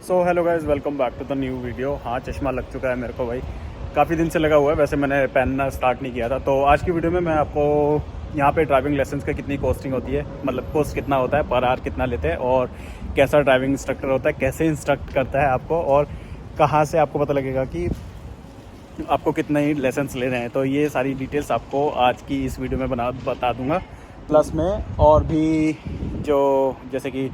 So hello guys, welcome back to the new video. हाँ, चश्मा लग चुका है मेरे को भाई, काफ़ी दिन से लगा हुआ है। वैसे मैंने पहनना स्टार्ट नहीं किया था। तो आज की वीडियो में मैं आपको यहाँ पे ड्राइविंग लेसन का कितनी कॉस्टिंग होती है, मतलब कॉस्ट कितना होता है, पर आवर कितना लेते हैं, और कैसा ड्राइविंग इंस्ट्रक्टर होता है, कैसे इंस्ट्रक्ट करता है आपको, और कहाँ से आपको पता लगेगा कि आपको कितने ही लेसन्स ले रहे हैं। तो ये सारी डिटेल्स आपको आज की इस वीडियो में बता दूँगा। प्लस में और भी जो जैसे कि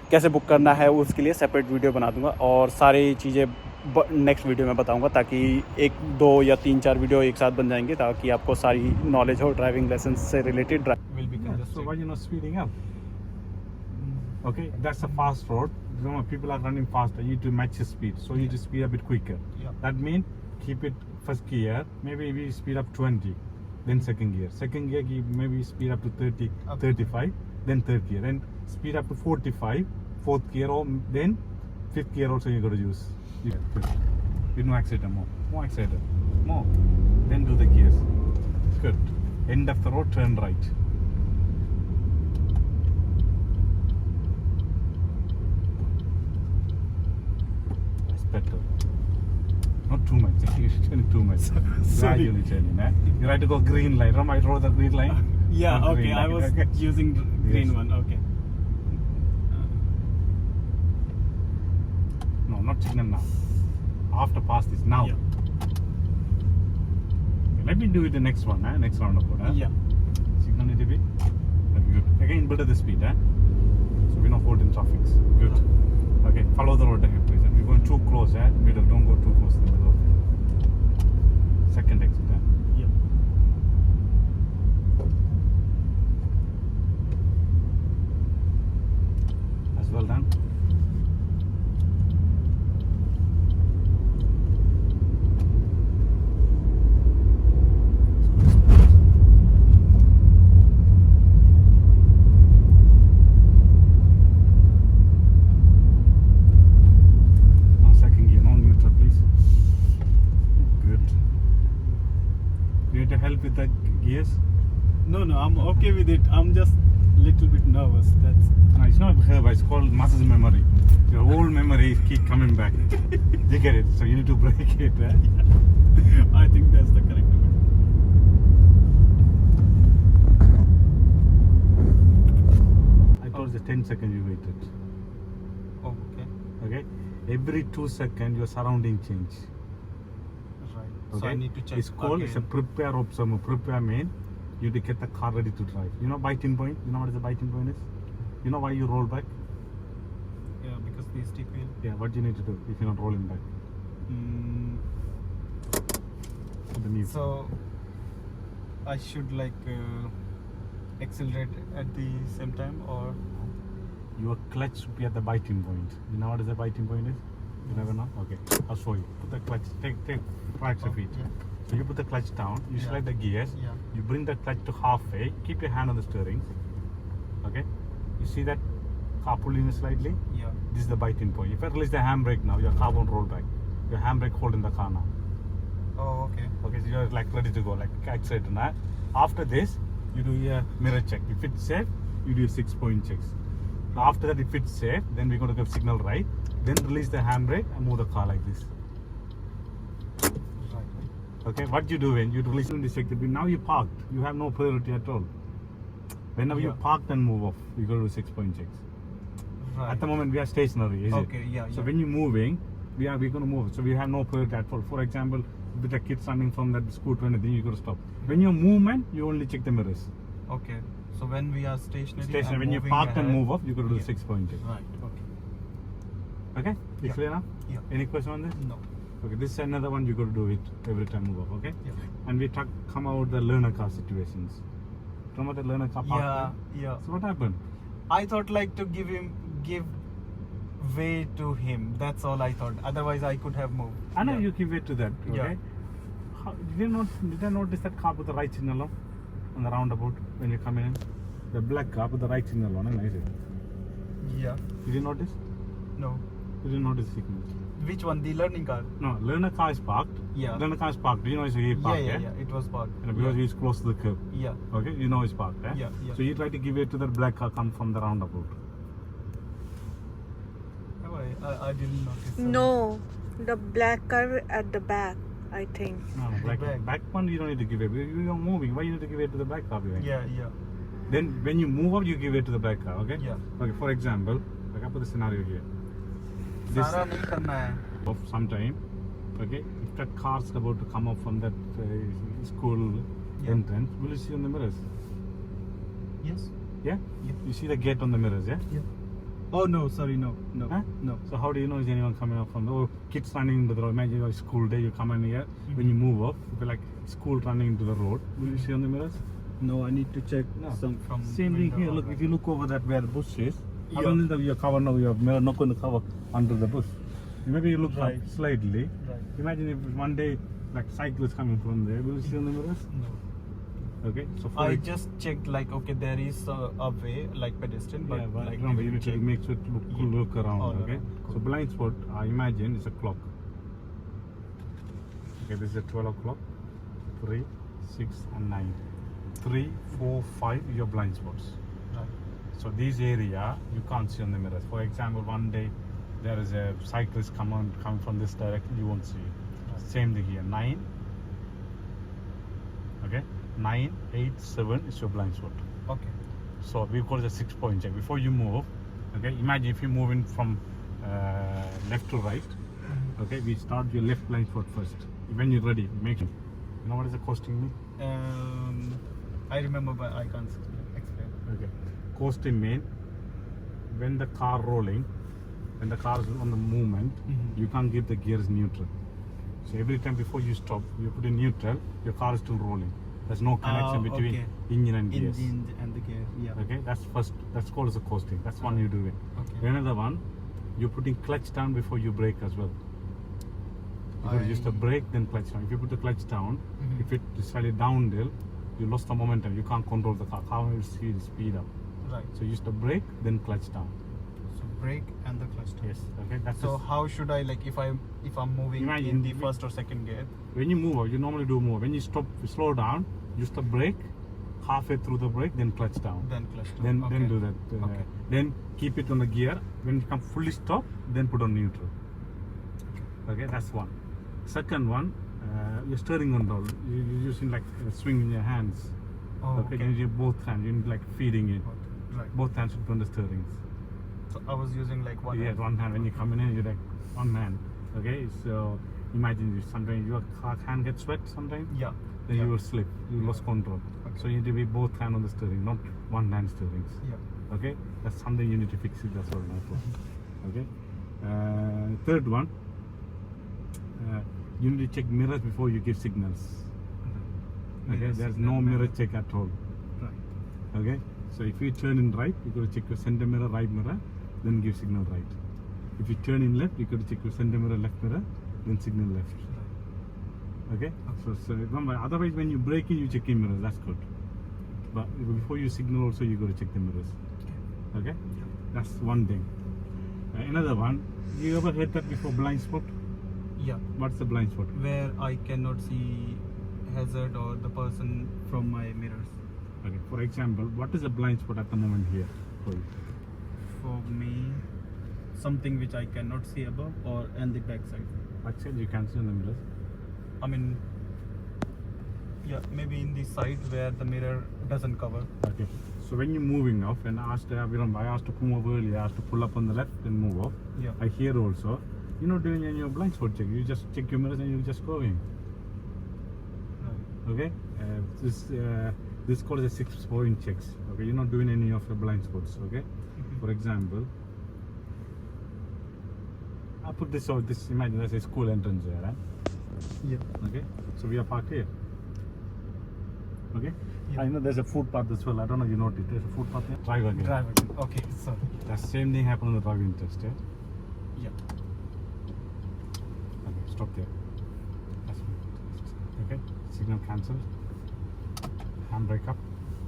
कैसे बुक करना है उसके लिए सेपरेट वीडियो बना दूंगा, और सारी चीज़ें नेक्स्ट वीडियो में बताऊंगा, ताकि 1, 2 या 3, 4 वीडियो एक साथ बन जाएंगे, ताकि आपको सारी नॉलेज हो ड्राइविंग लाइसेंस से related. So why you're not speeding up? Okay, that's a fast road. You know, people are running faster. You need to match your speed, so you need to speed a bit quicker. That means keep it first gear. Maybe we speed up 20, then second gear. Second gear, maybe speed up to 30, 35, then third gear. Then speed up to 45, fourth gear, or then fifth gear also you got to use. You know, accelerator more accelerator, more. Then do the gears. Good. End of the road, turn right. That's better. Not too much. You're turning too much. Gradually turning. You have to go green line. Remember I wrote the green line? Yeah, Not okay, green I line. was Okay. using green Yes. one, okay. No, not signal now. After pass this now. Yeah. Okay, let me do it the next one, next roundabout. Yeah. Signal need to be good. Again, better the speed, so we're not holding traffic. Good. Okay, follow the road ahead, please. We're going too close, middle. Don't go too close to the middle. Second exit, Yeah. As well done. Now second gear, no neutral, please. Good. Do you need to help with the gears? No, I'm okay with it. I'm just little bit nervous. That's No, it's not herb, it's called muscle memory. Your whole memory keep coming back. You get it? So you need to break it. I think that's the correct word. I told you 10 seconds you waited. Okay. Okay? Every 2 seconds your surrounding change. Right. Okay? So I need to check. It's called, it's a prepare observer. Prepare mean you to get the car ready to drive. You know biting point? You know what is the biting point is? You know why you roll back? Yeah, because the steep hill. Yeah, what do you need to do if you're not rolling back? The knee. So I should accelerate at the same time, or Your clutch should be at the biting point. You know what is the biting point is? You never know? Okay, I'll show you. Put the clutch, take try your feet. yeah. So you put the clutch down, you Yeah. slide the gears, Yeah. you bring the clutch to halfway, keep your hand on the steering. Okay? You see that car pulling slightly? Yeah. This is the biting point. If I release the handbrake now, your car won't roll back. Your handbrake holding the car now. Oh, okay. Okay, so you're like ready to go, like accelerator now. After this, you do your mirror check. If it's safe, you do your 6-point checks. After that, if it's safe, then we're going to give signal right. Then release the handbrake and move the car like this. Right. Okay, what you do when you release the sector, now you parked, you have no priority at all. Whenever you Yeah. parked and move off, you go to 6-point checks. Right. At the moment, we are stationary, is it? Okay, yeah, So yeah. when you're moving, we're going to move. So we have no priority at all. For example, with the kids running from that scooter or anything, you got to stop. When you're movement, you only check the mirrors. Okay. So when we are stationary, Stationary. and When you moving parked and ahead- move off, you got to do Yeah. the 6-point check. Right. Okay. Okay? You Yeah. clear now? Yeah. Any question on this? No. Okay, this is another one you got to do it every time move off. Okay? Yeah. And we come out the learner car situations. Remember the learner car park? Yeah. Yeah. So what happened? I thought to give way to him. That's all I thought. Otherwise, I could have moved. I know Yeah. you give it to that. Okay. Yeah. Did I notice that car with the right signal on the roundabout when you come in? The black car with the right signal on, is it? Yeah. Did you notice? No. You didn't notice the signal. Which one? The learning car? No, learner car is parked. Yeah. Learner car is parked. Do you know it's a parked? Yeah. It was parked. Because he's close to the curb. Yeah. Okay, you know it's parked. Yeah. So you try to give it to that black car come from the roundabout. Have I? I didn't notice. No, the black car at the back, I think. No, back one you don't need to give it. You are moving. Why you need to give it to the back car? Yeah. Then when you move up, you give it to the back car. Okay. Yeah. Okay. For example, like I put the scenario here. This सारा नहीं करना है. of some time. Okay. If that car's about to come up from that school entrance, will you see on the mirrors? Yes. Yeah. Yeah. You see the gate on the mirrors, yeah? Yeah. Oh no, sorry, no. Huh? No. So how do you know is anyone coming up from the kids running into the road? Imagine your school day, you come in here. When you move up, you feel like school running into the road. Will you see on the mirrors? No, I need to check some from. Same thing here. Look, if you look over that where the bush is, I don't think that your cover now, your mirror not going to cover under the bush. Maybe you look Right. up slightly. Right. Imagine if one day like cyclists coming from there, will you see on the mirrors? No. Okay, so for I just checked like okay, there is a way like pedestrian, but yeah, but like remember we you need to check. make sure to look around. All Okay, around. so blind spot, I imagine is a clock. Okay, this is a 12 o'clock, 3, 6 and 9. 3, 4, 5 your blind spots. Right. So this area you can't see on the mirrors. For example, one day there is a cyclist coming from this direction, you won't see it. Same thing here, 9. Okay, 9, 8, 7 is your blind spot. Okay. So we call it a 6-point check. Before you move, okay, imagine if you move in from left to right, okay, we start your left blind spot first. When you're ready, make it. You know what is it costing me? I remember, but I can't explain. Okay, costing mean when the car rolling, when the car is on the movement, you can't give the gears neutral. So every time before you stop, you put in neutral, your car is still rolling. There's no connection between okay. engine and gears. Engine and the gear. Yeah. Okay, that's first. That's called as a costing. That's one you do it. Okay. Another one, you're putting clutch down before you brake as well. You got to use the brake then clutch down. If you put the clutch down, if it is slightly downhill, you lost the momentum. You can't control the car. Car will speed up. Right. So use the brake then clutch down. So brake and the clutch. Yes. Okay. That's So how should I like if I'm moving Imagine in the first or second gear? when you move, you normally do move. When you stop, slow down. Use the brake. Halfway through the brake, then clutch down. Then clutch. Then okay. do that. Okay. Then keep it on the gear. When you come fully stop, then put on neutral. Okay, that's one. Second one, your steering control. You're using like a swing in your hands. Oh, okay, you use both hands. You're like feeding it. Right. Both hands should be on the steerings. So I was using like one. Yeah, hand. one hand. When you come in, you're like one hand. Okay, so imagine sometimes your hand gets wet. Sometimes. Yeah. Then you will slip. You lost control. Okay. So you need to be both hand on the steering, not one hand steerings. Yeah. Okay, that's something you need to fix it. That's all. Okay. Third one, you need to check mirrors before you give signals. Okay, Mirror there's signal, no mirror check at all. Right. Okay, so if you turn in right, you got to check your center mirror, right mirror, then give signal right. If you turn in left, you got to check your center mirror, left mirror, then signal left. Okay, so remember, otherwise when you brake in, you check in mirrors. That's good. But before you signal, also you got to check the mirrors. Okay, that's one thing. Another one, you ever heard that before? Blind spot. Yeah. What's the blind spot? Where I cannot see hazard or the person from my mirrors. Okay. For example, what is a blind spot at the moment here for you? For me, something which I cannot see above or on the back side. Back side you can see on the mirrors. I mean, yeah, maybe in the side where the mirror doesn't cover. Okay. So when you're moving off, and I asked to come over earlier, I asked to pull up on the left and move off. Yeah. I hear also, you're not doing any blind spot check. You just check your mirrors and you just go in. Right. Okay. This called a 6-point checks. Okay. You're not doing any of your blind spots. Okay. For example, I put this out. This imagine there's a school entrance there, right? Yeah. Okay. So we are parked here. Okay. Yeah. I know there's a footpath as well. I don't know if you noticed. There's a footpath there. Drive again. Drive again. Okay, sorry. That same thing happened on the driving test, yeah? Yeah. Okay, stop there. That's fine. Okay, signal cancelled. Handbrake up.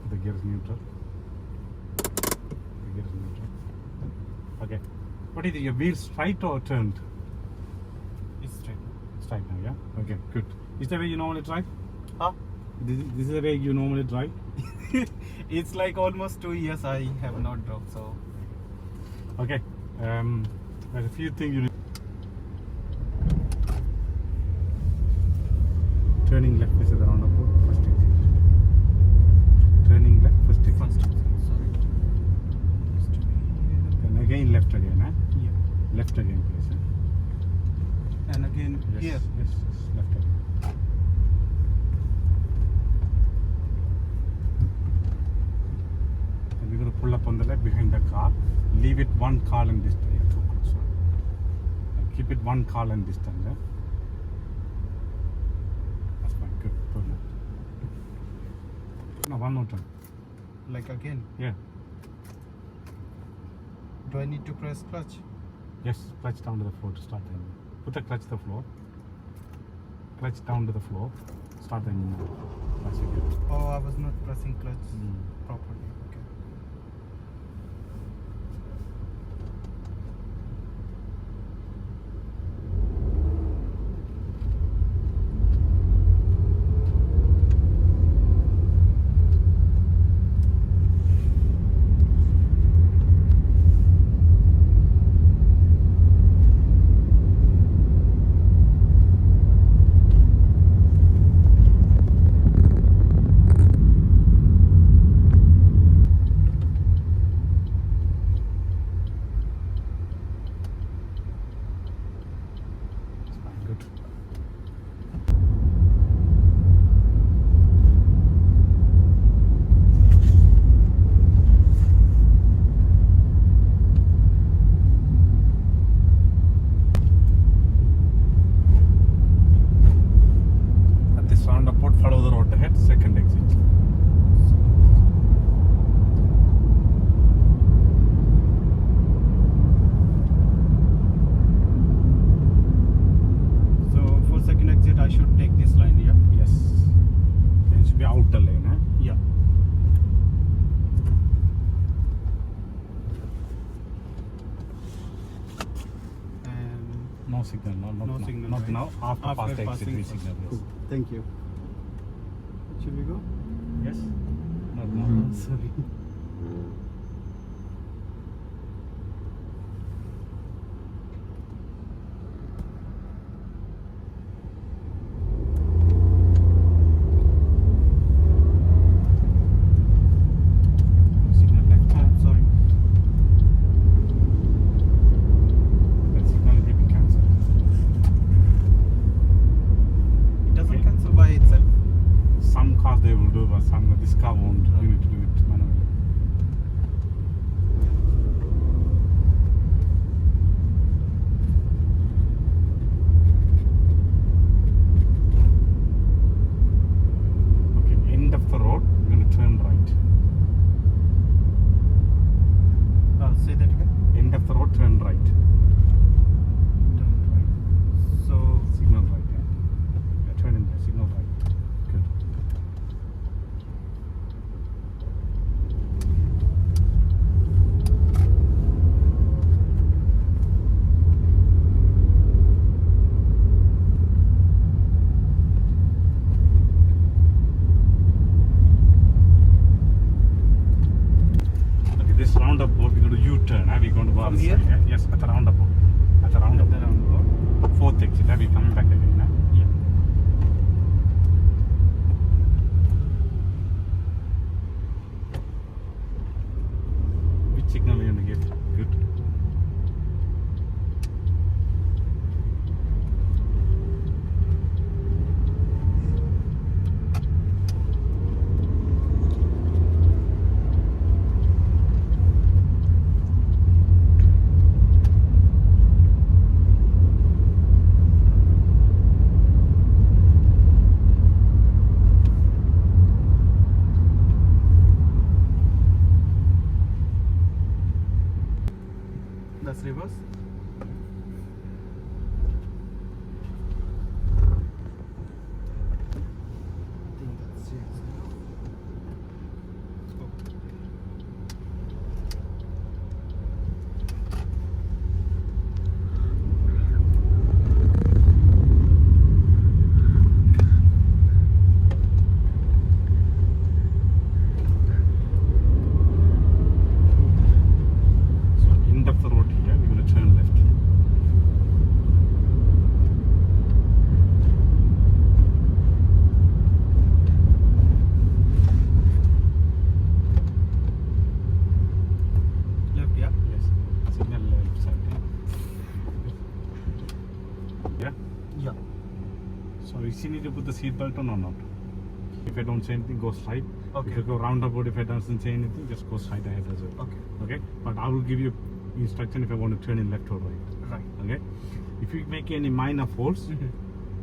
The gear is neutral. The gear is neutral. Okay. What do you think? Your wheels straight or turned? It's straight. Straight now, yeah? Okay, good. Is that the way you normally drive? Huh? This is the way you normally drive? It's like almost 2 years I have not drove, so. Okay. There's a few things you need. Turning left is the roundabout. First exit. Turning left, first exit. First exit, sorry. Used to be Then again left again, huh? here. Yeah. Left again, please. Huh? And again Yes, here. yes, left again. And we're going to pull up on the left behind the car. Leave it 1 car length distance. Yeah, too close. Sorry. Keep it 1 car length distance. Yeah? That's fine. Good. Perfect. No, one more time. Like again. Yeah. Do I need to press clutch? Yes. Clutch down to the floor to start the engine. Put the clutch to the floor. Clutch down to the floor. Start the engine. That's it. Oh, I was not pressing clutch Mm. properly. Okay. That's fine. Good. At this roundabout, follow the road ahead, second exit. So for second exit, I should take this line, yeah? Yes. It should be outer lane, huh? Yeah. And No signal, not No now. signal, Not right? now. After past the exit, passing we first. signal. Yes. Cool. Thank you. Should we go? Yes. Not now. Sorry. Signal left. Sorry. That signal may be cancelled. It doesn't Okay. cancel by itself. Some cars they will do, but this car won't. You need to do it manually. Okay, end of the road, we're going to turn right. Say that again. End of the road, turn right. Turn right. So Signal right, yeah. Yeah, turn in there, signal right. Good. So you see, need to put the seat belt on or not? If I don't say anything, go straight. Okay. If you go roundabout, if I don't say anything, just go straight ahead as well. Okay. Okay. But I will give you instruction if I want to turn in left or right. Right. Okay. If you make any minor faults,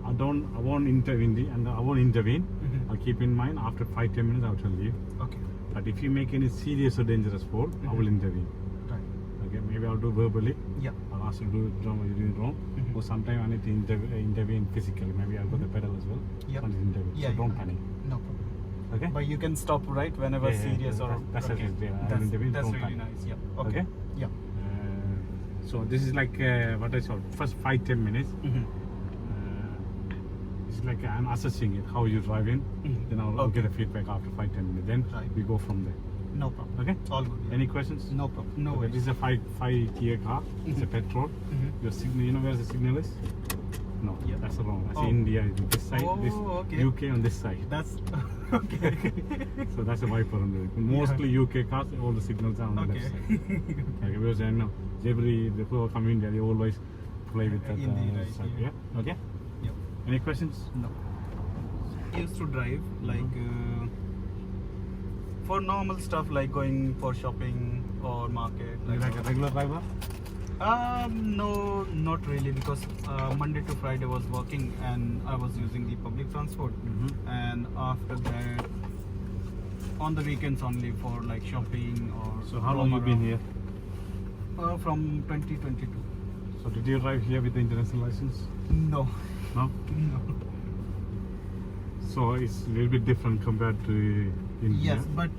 I won't intervene and I won't intervene. I'll keep in mind after 5-10 minutes I'll tell you. Okay. But if you make any serious or dangerous fault, I will intervene. Right. Okay. Maybe I'll do verbally. Yeah. I'll ask you to do it wrong or you do it wrong. Or sometimes I need to intervene physically. Maybe I'll go the pedal as well. Yeah. I need to intervene. Yeah, So don't yeah. panic. No problem. Okay. But you can stop right whenever serious or that's okay. it. Yeah, That's intervene, that's don't really panic. nice. Yeah. Okay. Okay. Yeah. So this is like what I saw. First 5-10 minutes. It's like I'm assessing it, how you drive in. Then I'll Okay. get a feedback after 5-10 minutes. Then Right. we go from there. No problem. Okay. All good. Yeah. Any questions? No problem. No Okay, worries. this is a five gear car. It's a petrol. Your signal. You know where the signal is? No, Yeah. that's wrong. That's Oh. India is this side. This Oh, okay. UK on this side. That's okay. So that's a wiper on there. Mostly UK cars, all the signals are on the Okay. left side. Okay, because I know every the people come in there, they always play with that Indeed, right, side. yeah. Yeah. Okay. Yeah. Any questions? No. I used to drive like for normal stuff like going for shopping or market. You like a regular driver? No, not really because Monday to Friday was working and I was using the public transport. And after that, on the weekends only for like shopping or. So how long you been here? From 2022. So did you drive here with the international license? No. No. No. So it's a little bit different compared to India. Yes, but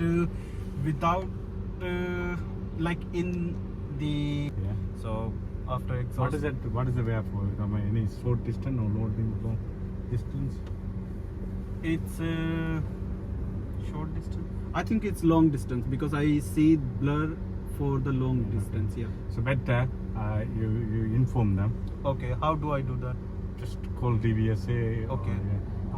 without like in the. Yeah. So after exhaust. What is that? What is the way for? Any short distance or long distance? It's short distance. I think it's long distance because I see blur for the long distance. Yeah. So better you inform them. Okay. How do I do that? Just call DVSA. Okay.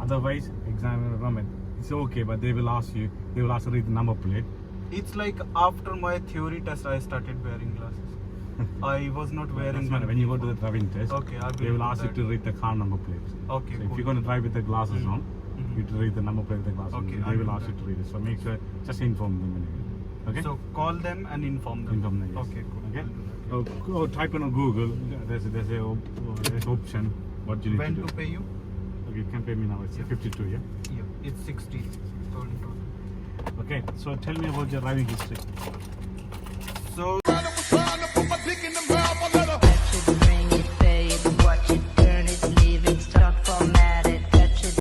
Otherwise, examiner, it's okay, but they will ask you. They will ask you to read the number plate. It's like after my theory test, I started wearing glasses. I was not wearing Doesn't them matter. When you go to the before. driving test, Okay, I they will do ask you that. to read the car number plates. Okay. So cool. if you're going to drive with the glasses on, you have to read the number plate with the glasses Okay, on. I'll They will do ask you that. to read it. So make sure, just inform them anyway. Okay? So call them and inform them. Inform them, yes. Okay, cool. Okay? I'll do that, Or type in on Google, there's a option what you need When to do. to pay you? Okay, you can pay me now. It's 52, yeah? Yeah, it's 60. Total. Okay, so tell me about your driving history. So Trying to put my dick in the mouth, I let her